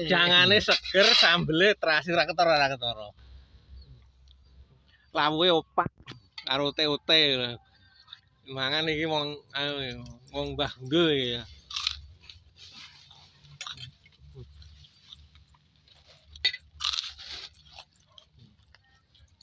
Jangane seger, sambele terasi ra ketara. Lawuhe opak karo ote-ote. Mangan iki wong Mbah Ndul iki.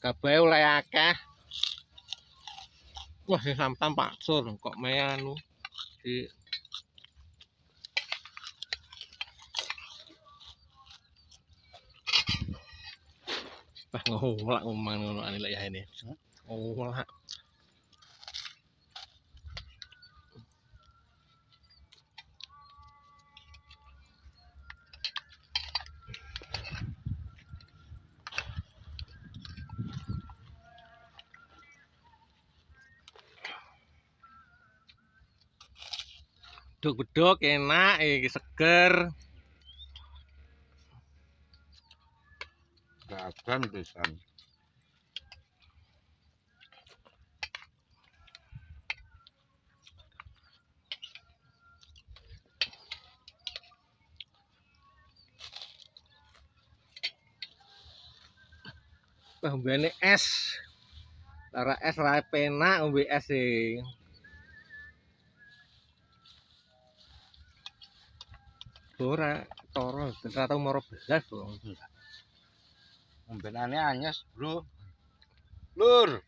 Gabahe oleh akeh. Wah, sing sampan Pak Sur kok meh anu di Bah ngolak ngomong ngono ane lek ya ini. Ngolak. Beduk-beduk enak iki seger. Gagan pisan. Mbene es. Lara es ra penak ngombe es e. Ora toro, ora tau moro belas kok. Ombenane anyes, Bro. Lur,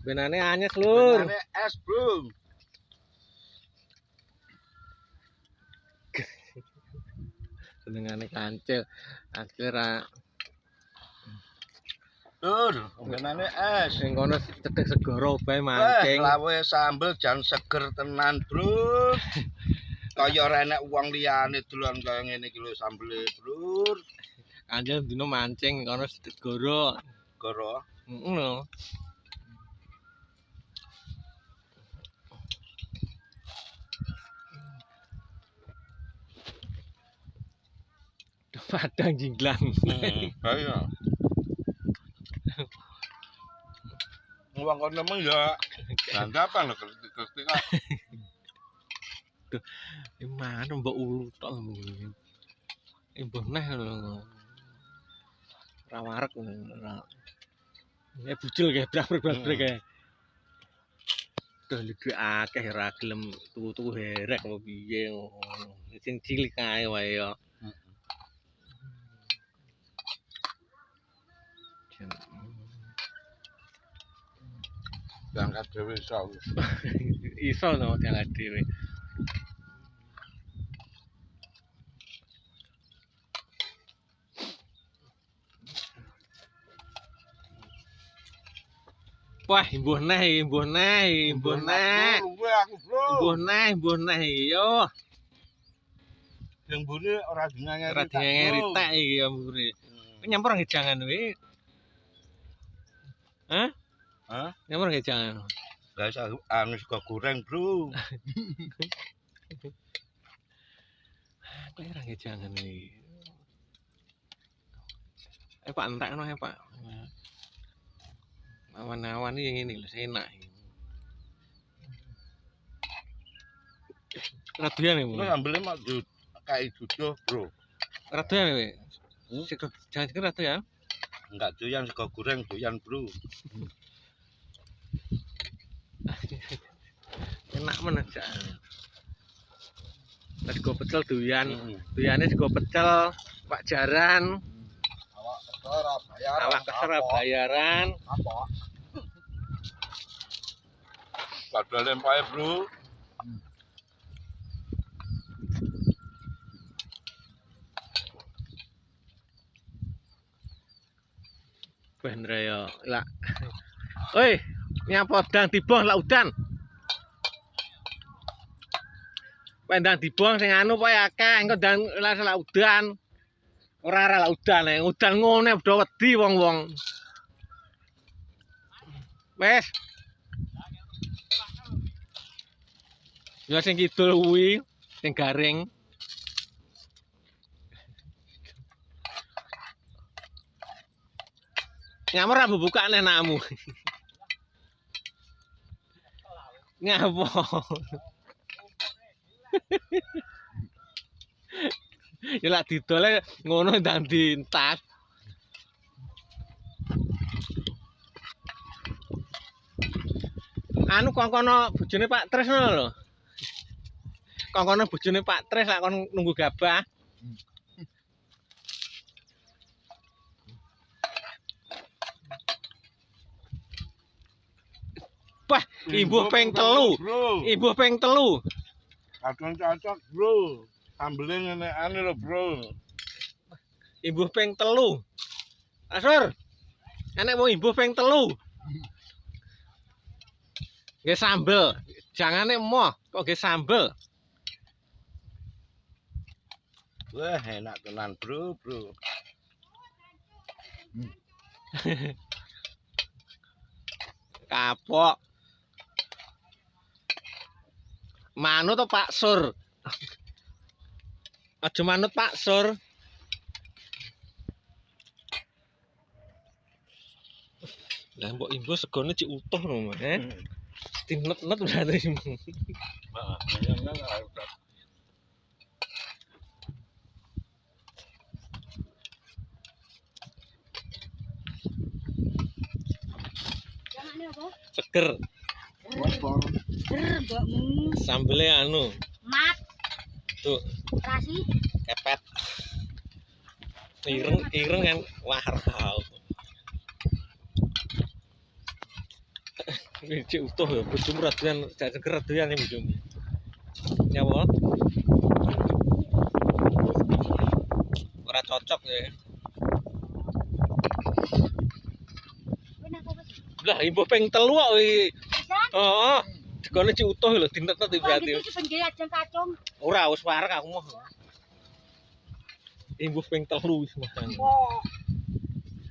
Benane anyes, Lur. ombenane es, Bro. Senengane kancil. Akhirnya Lur, ombenane es. sing kono cedhek segara bae Wah, mancing. lawuhe sambel jan seger tenan, Bro. Kaya ora enek wong liyane dolan kaya ngene iki lho sambele, Bro. Kancil dino mancing kono segara. Goro. Heeh. Padang jinglang. Ayo. Wong kono meng ya gandapan lho ketika. Mana mbok ulu tok. Mbah neh lho. Ora warek ora. Ya bujul kae brak-brak kae. Duh luwih akeh ora gelem tuku-tuku herek apa piye ngono. Sing cilik kae wae ya. Diangkat dhewe iso. Iso no diangkat dhewe. Wah, mbuh neh, mbuh neh, mbuh neh. Mbuh neh yo. Yang mbune ora dingangeri. Ora dingangeri tak iki ya mbure. Nyampur nggih jangan we. Hah? Hah? Nyampur nggih jangan. Lah anu sego goreng, Bro. Kok ora nggih jangan iki. Pak entekno Pak. Awan-awan iki ngene lho, enak iki. Ora doyan iki. Wis ambele mak kae duduh, Bro. Ora doyan we. Sego jangan ora doyan. Enggak doyan sego goreng, doyan, Bro. Enak men aja. Sego pecel doyan. Doyane sego pecel, Pak Jaran. Awak kesel ora bayar. Awak kesel ora bayaran. Apa? Padahal lempae, Bro. Bener ya. Lah. Oi, nyapa dang dibong lak udan. Pendang dibong sing anu pokoke akeh, engko ndang lak udan. Ora lak udan, udan ngene udah wedi wong-wong. Wes. Ya sing kidul kuwi, sing garing. Nyamur ra buka nek nakmu. Ngapa? Ya lak didole ngono ndang dientas. Anu kongkono bojone Pak Tris ngono lho. Kongkono bojone Pak Tris lak kon nunggu gabah. Wah, ibu ping telu. Bro. Ibu ping telu. Kadang cocok, Bro. Sambelnya ngene-ane lho, Bro. Ibu ping telu. Asur. Enek mau ibu ping telu. Nggih sambel. Jangane moh, kok nggih sambel. Wah, enak tenan, Bro, Bro. Kapok. Manut to Pak Sur. Aja manut Pak Sur. Lah mbok imbo segone cik utuh lho, Tinet-net berarti. Heeh, Jangan apa? Seger. Mbokmu. Sambele anu, Mat. tuh Rasi. kepet. Ireng kan warau. Ini cik utuh ya, bojomu raduan, jak seger raduan ya bojomu. Nyawa? Ora cocok ya. Enak apa sih? Lah ibu ping telu kok iki. Bisa? Heeh. Digone cik utuh lho, dinet-net iki berarti. Iki penggih ajeng kacung. Ora wis warek aku mah. Ibu ping telu wis mah. Kok.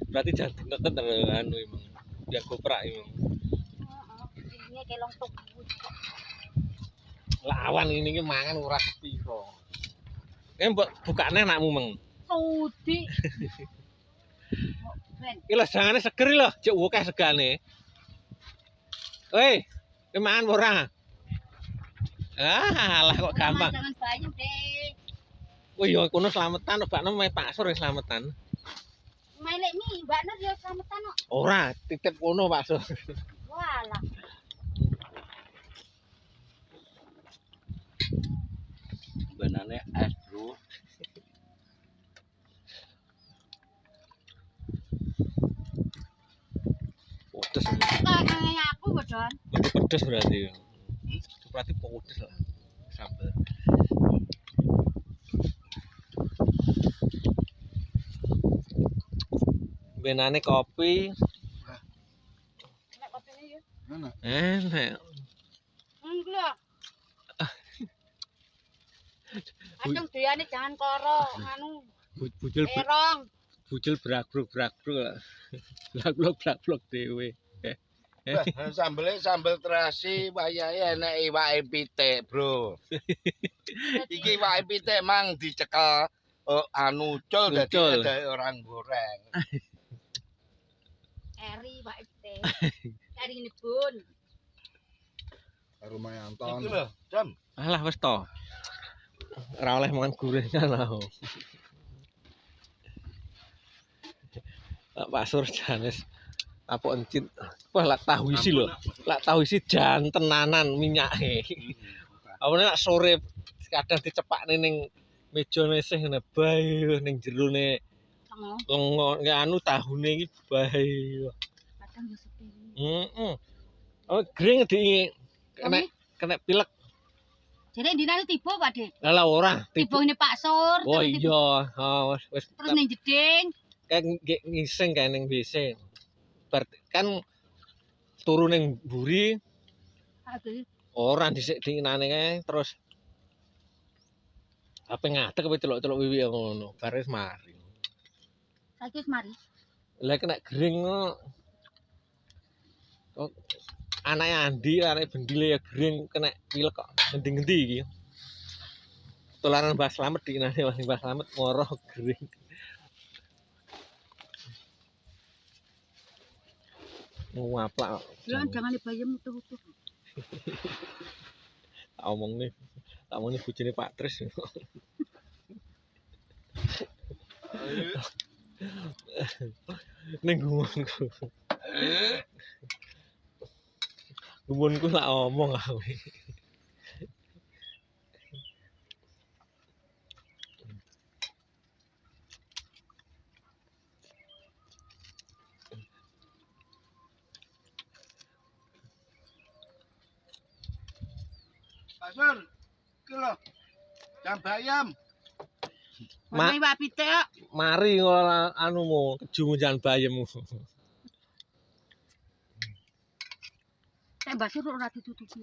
Berarti jan dinet-net anu emang. Ya koprak emang. Heeh. Ini kelong tuku. Lawan ini ki mangan ora sepiro. Mbok bukane anakmu meng. Sudi. Ben. Iki lho jangane seger lho, cek akeh segane. Woi, ki mangan ora? Ah, lah kok gampang. Jangan bayu deh. Oh iya kono slametan, bakno mae Pak Sur slametan. Mailek mi, Mbak Nur ya slametan kok. Ora, titip kono Pak Sur. Walah. benane es, Bro. Pedes. Kayak aku bodon. Pedes berarti. Berarti pedes lah. Sambel. Benane kopi. Enak kopine ya. Enak. Enggak. Acung diane jangan koro, anu Bujul erong. bujul bragruk-bragruk. Blablok dhewe. Sambel terasi wayahe enek iwake pitik, Bro. Iki iwake pitik mang dicekel anu ucul dadi Ucul. ada orang goreng. Eri Pak Ite. Eri ini pun. Karo Iki Mayanton. lho, Jam. Alah wis to. Ora oleh mangan gorengan lah. Pak Sur janes apa encit. Wah lak tahu isi lho. Lak tahu isi jan tenanan minyake. Awalnya lak sore kadang dicepakne ning meja nesih ngene bae ning jerone Tengok. lengo anu tahune iki bae. Kadang ya sepi. Heeh. Oh, gring di kena pilek. Jadi dinane tiba Pak De. Lah ora. Tiba ini Pak Sur. Oh terus iya, wis Terus ning jeding. kayak ngising kayak ning WC. Berarti kan turu ning mburi Aduh. ora dhisik dinane kae terus apa ngadeg apa celuk-celuk wiwi ngono. Baris mari. Saiki wis mari. Lah kena gering kok anake Andi arek bendile ya gering kena pilek kok. Ngendi-ngendi iki. Tularan Mbah Slamet dikinane Mbah Slamet ngoro gering. Ngaplak. Jangan dibayem utuh-utuh. Tak omong nih bojone Pak Tris. Ning gumunku. Gumunku tak omong aku. Pasur, iki lho. Jam bayam. Ma- Ana iwak pitik kok. Mari ngono anumu keju jan bayemmu. Nek mbak Sur ora ditutupi.